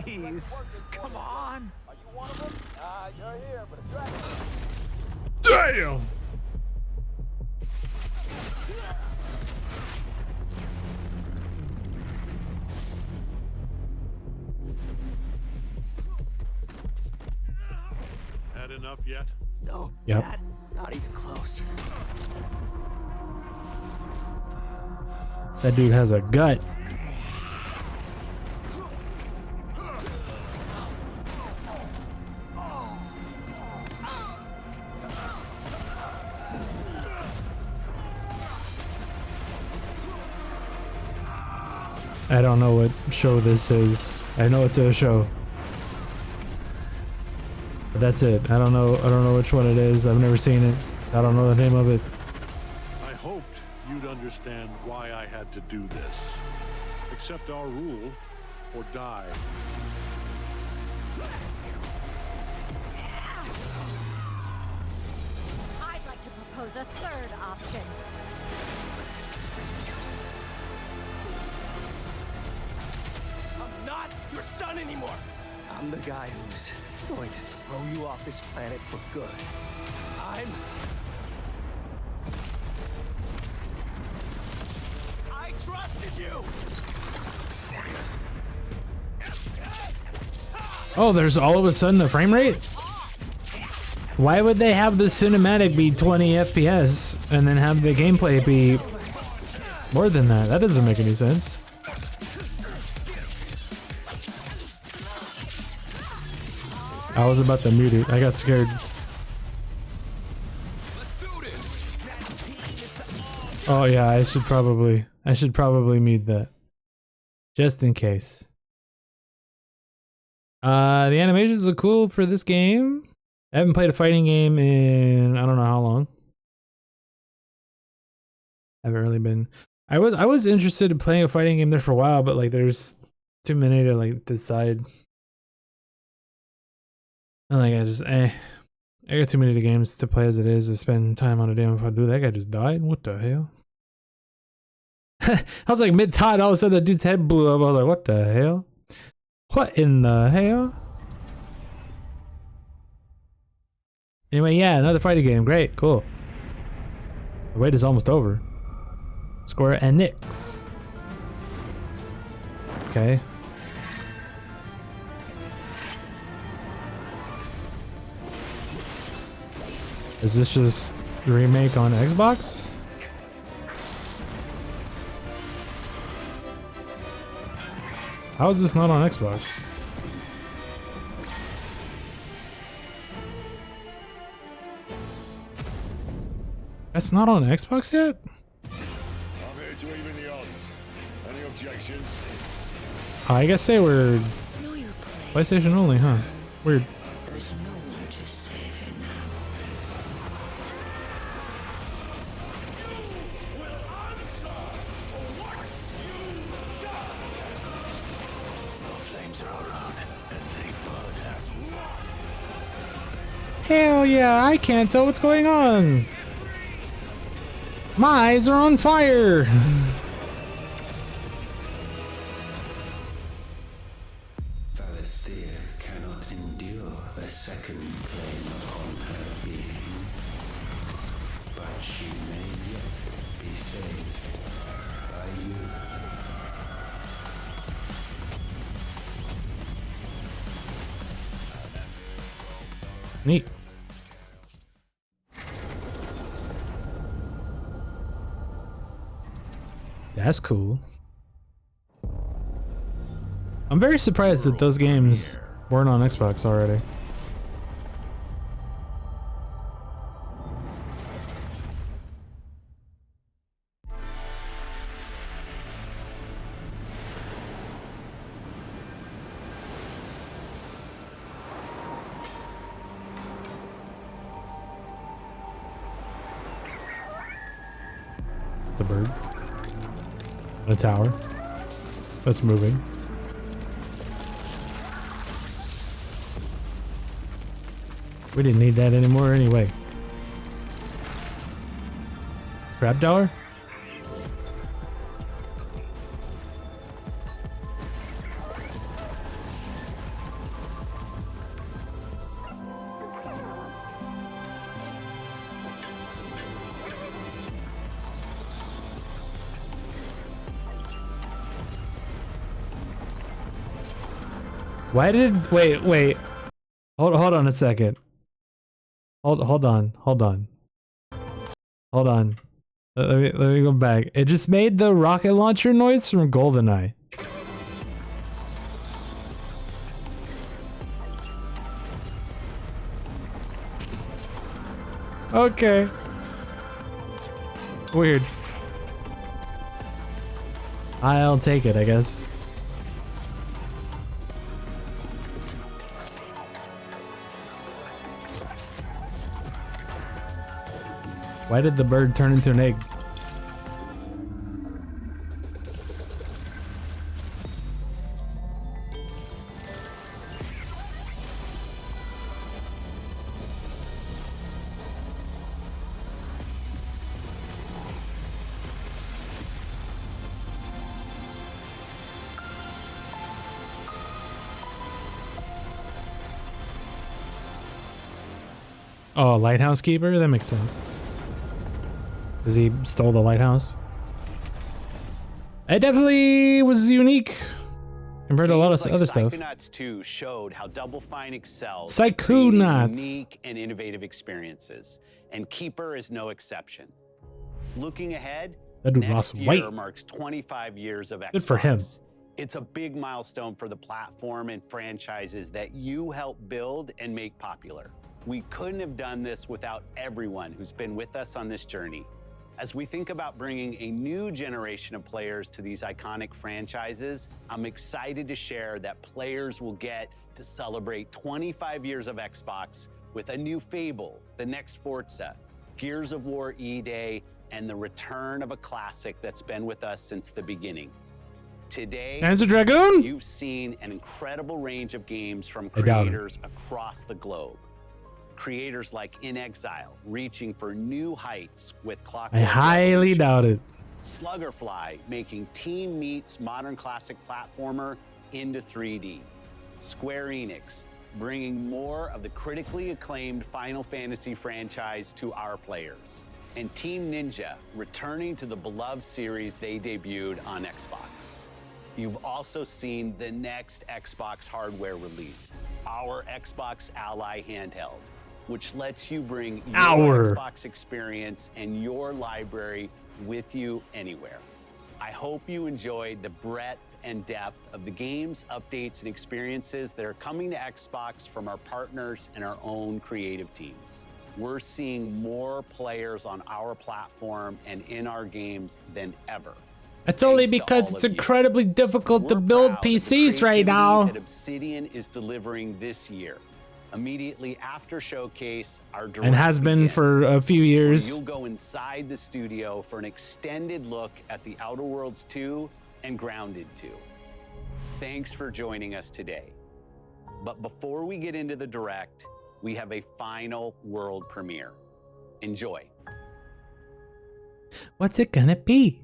Please, come on. Are you one of them? You're here, but damn. Had enough yet? No. Yep. Dad, not even close. That dude has a gut. I don't know what show this is. I know it's a show. But that's it. I don't know which one it is. I've never seen it. I don't know the name of it. I hoped you'd understand why I had to do this. Accept our rule or die. I'd like to propose a third option. I'm not your son anymore. I'm the guy who's going to throw you off this planet for good. I trusted you. Oh, there's all of a sudden a frame rate? Why would they have the cinematic be 20 FPS and then have the gameplay be more than that? That doesn't make any sense. I was about to mute it. I got scared. Oh yeah, I should probably mute that. Just in case. The animations are cool for this game. I haven't played a fighting game in I don't know how long. I haven't really been. I was interested in playing a fighting game there for a while, but like there's too many to like decide. And like I got too many games to play as it is to spend time on a damn. If I do, that guy just died. What the hell? I was like mid-thought, all of a sudden the dude's head blew up. I was like, what the hell? What in the hell? Anyway, yeah, another fighting game. Great, cool. The wait is almost over. Square Enix. Okay. Is this just a remake on Xbox? How is this not on Xbox? That's not on Xbox yet? I'm here to even the odds. Any objections? Oh, I guess they were PlayStation only, huh? Weird. There's no one to save you now. Flames are around, and they burn as one. Hell yeah, I can't tell what's going on. My eyes are on fire. Valisthea cannot endure a second claim upon her being, but she may yet be saved by you. Neat. That's cool. I'm very surprised that those games weren't on Xbox already. It's a bird. A tower that's moving. We didn't need that anymore anyway. Crab dollar? Why did wait hold on a second. Hold on. Let me go back. It just made the rocket launcher noise from GoldenEye. Okay. I'll take it, I guess. Why did the bird turn into an egg? Oh, lighthouse keeper? That makes sense. Because he stole the lighthouse. It definitely was unique compared to a lot of other stuff. Psychonauts 2 showed how Double Fine excels Psychonauts. in unique and innovative experiences, and Keeper is no exception. Looking ahead, That dude next lost year weight. marks 25 years of Xbox. Good for him. It's a big milestone for the platform and franchises that you helped build and make popular. We couldn't have done this without everyone who's been with us on this journey. As we think about bringing a new generation of players to these iconic franchises, I'm excited to share that players will get to celebrate 25 years of Xbox with a new Fable, the next Forza, Gears of War E-Day, and the return of a classic that's been with us since the beginning. Today, Panzer Dragoon? You've seen an incredible range of games from I doubt it. creators across the globe. Creators like In Exile, reaching for new heights with Clockwork I highly doubt it. Sluggerfly, making Team Meat's modern classic platformer into 3D. Square Enix, bringing more of the critically acclaimed Final Fantasy franchise to our players. And Team Ninja, returning to the beloved series they debuted on Xbox. You've also seen the next Xbox hardware release, our Xbox Ally handheld, which lets you bring your Xbox experience and your library with you anywhere. I hope you enjoyed the breadth and depth of the games, updates, and experiences that are coming to Xbox from our partners and our own creative teams. We're seeing more players on our platform and in our games than ever. It's only Thanks to because all it's of you. incredibly difficult to build PCs right now. That Obsidian is delivering this year. Immediately after Showcase, our And has been for a few where years. you'll go inside the studio for an extended look at The Outer Worlds 2 and Grounded 2. Thanks for joining us today. But before we get into the direct, we have a final world premiere. Enjoy. What's it gonna be?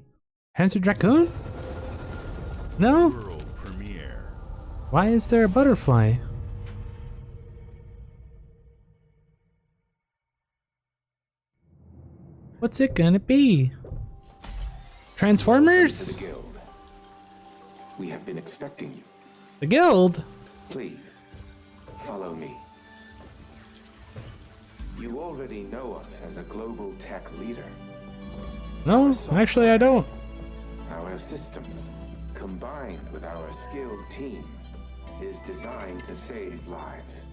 Panzer Dragoon? No? World premiere. Why is there a butterfly? What's it gonna be? Transformers? The Guild. We have been expecting you. The Guild? Please, follow me. You already know us as a global tech leader. No, actually I don't. Our systems, combined with our skilled team, is designed to save lives.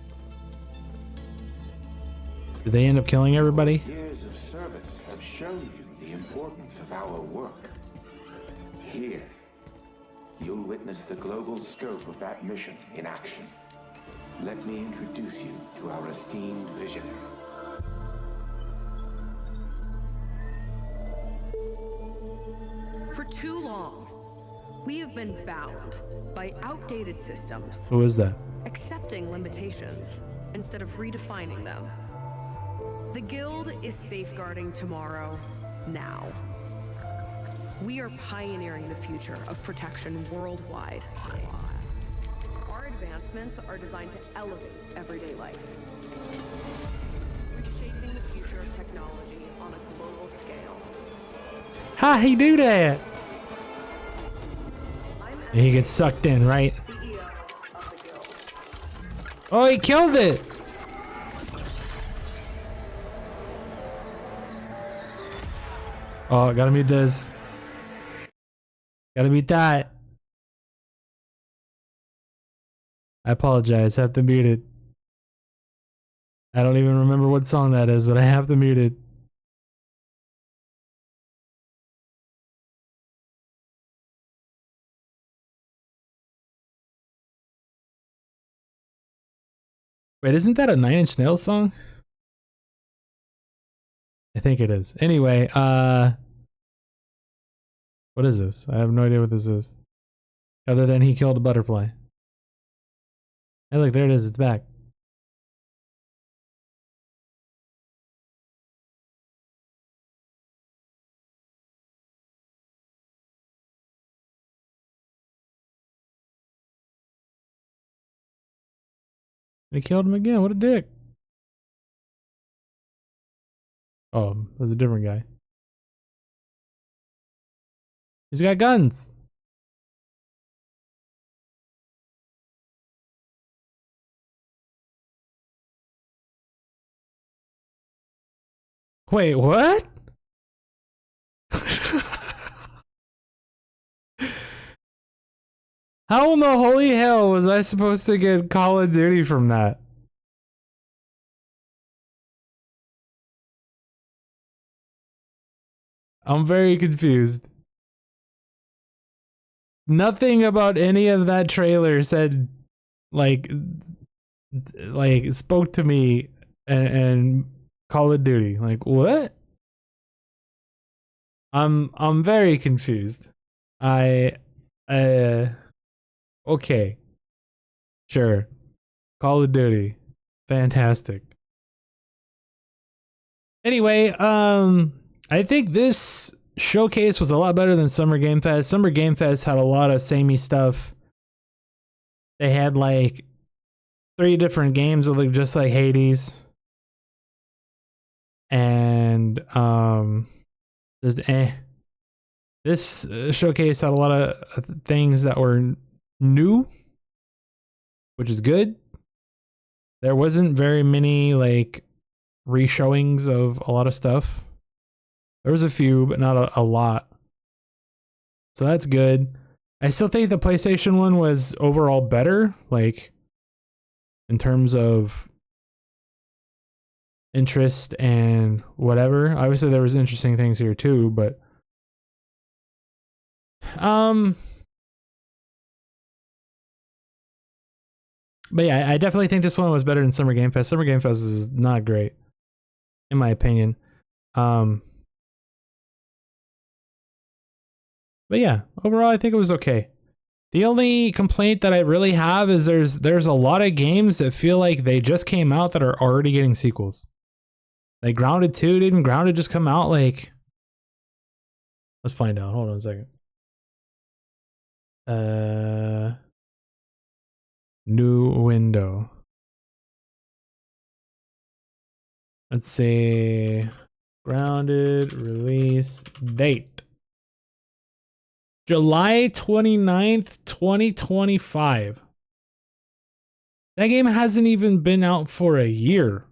Did they end up killing everybody? Years of service have shown you the importance of our work. Here, you'll witness the global scope of that mission in action. Let me introduce you to our esteemed visionary. For too long, we have been bound by outdated systems, Who is that? accepting limitations instead of redefining them. The Guild is safeguarding tomorrow, now. We are pioneering the future of protection worldwide. Our advancements are designed to elevate everyday life, reshaping the future of technology on a global scale. How he do that? And he gets sucked in, right? Oh, he killed it! Oh, gotta mute this. Gotta mute that. I apologize, I have to mute it. I don't even remember what song that is, but I have to mute it. Wait, isn't that a Nine Inch Nails song? I think it is. Anyway, what is this? I have no idea what this is. Other than he killed a butterfly. Hey, look, there it is. It's back. They killed him again. What a dick. Oh, there's a different guy. He's got guns. Wait, what? How in the holy hell was I supposed to get Call of Duty from that? I'm very confused. Nothing about any of that trailer said, like spoke to me and Call of Duty. Like, what? I'm very confused. Okay. Sure. Call of Duty. Fantastic. Anyway, I think this showcase was a lot better than Summer Game Fest. Summer Game Fest had a lot of samey stuff. They had like 3 different games that looked just like Hades. And this showcase had a lot of things that were new, which is good. There wasn't very many like reshowings of a lot of stuff. There was a few, but not a lot. So that's good. I still think the PlayStation one was overall better, like in terms of interest and whatever. Obviously there was interesting things here too, but yeah, I definitely think this one was better than Summer Game Fest. Summer Game Fest is not great, in my opinion. But yeah, overall I think it was okay. The only complaint that I really have is there's a lot of games that feel like they just came out that are already getting sequels. Like Grounded 2, didn't Grounded just come out like... Let's find out. Hold on a second. New window. Let's see. Grounded release date. July 29th, 2025. That game hasn't even been out for a year.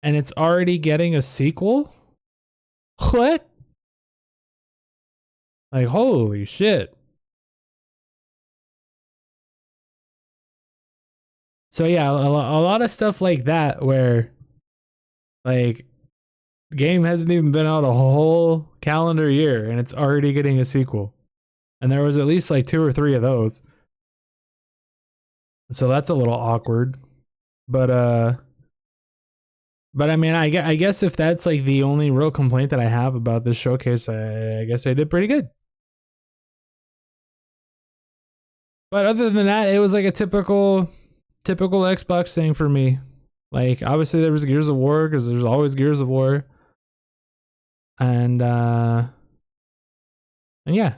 And it's already getting a sequel? What? Like, holy shit. So yeah, a lot of stuff like that where like the game hasn't even been out a whole calendar year and it's already getting a sequel. And there was at least like 2 or 3 of those. So that's a little awkward. But I mean, I guess if that's like the only real complaint that I have about this showcase, I guess I did pretty good. But other than that, it was like a typical Xbox thing for me. Like, obviously there was Gears of War, because there's always Gears of War. And yeah.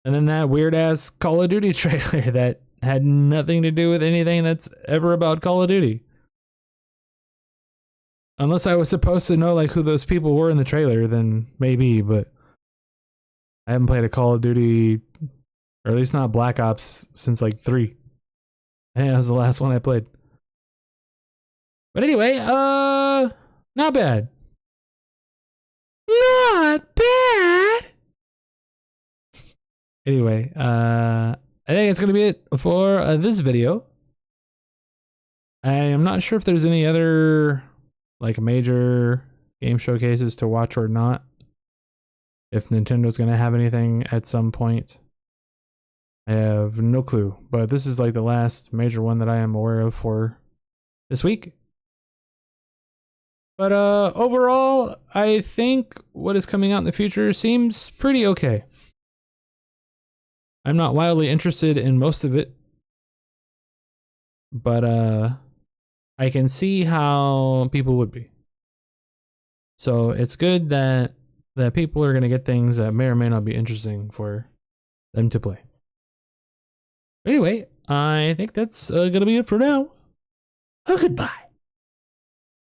And then that weird ass Call of Duty trailer that had nothing to do with anything that's ever about Call of Duty. Unless I was supposed to know like who those people were in the trailer, then maybe, but I haven't played a Call of Duty, or at least not Black Ops, since like 3. I think that was the last one I played. But anyway, not bad. Not bad. Anyway, I think it's gonna be it for this video. I am not sure if there's any other like major game showcases to watch or not. If Nintendo's gonna have anything at some point. I have no clue, but this is like the last major one that I am aware of for this week. But overall, I think what is coming out in the future seems pretty okay. I'm not wildly interested in most of it, but I can see how people would be. So it's good that people are going to get things that may or may not be interesting for them to play. Anyway, I think that's going to be it for now. Goodbye.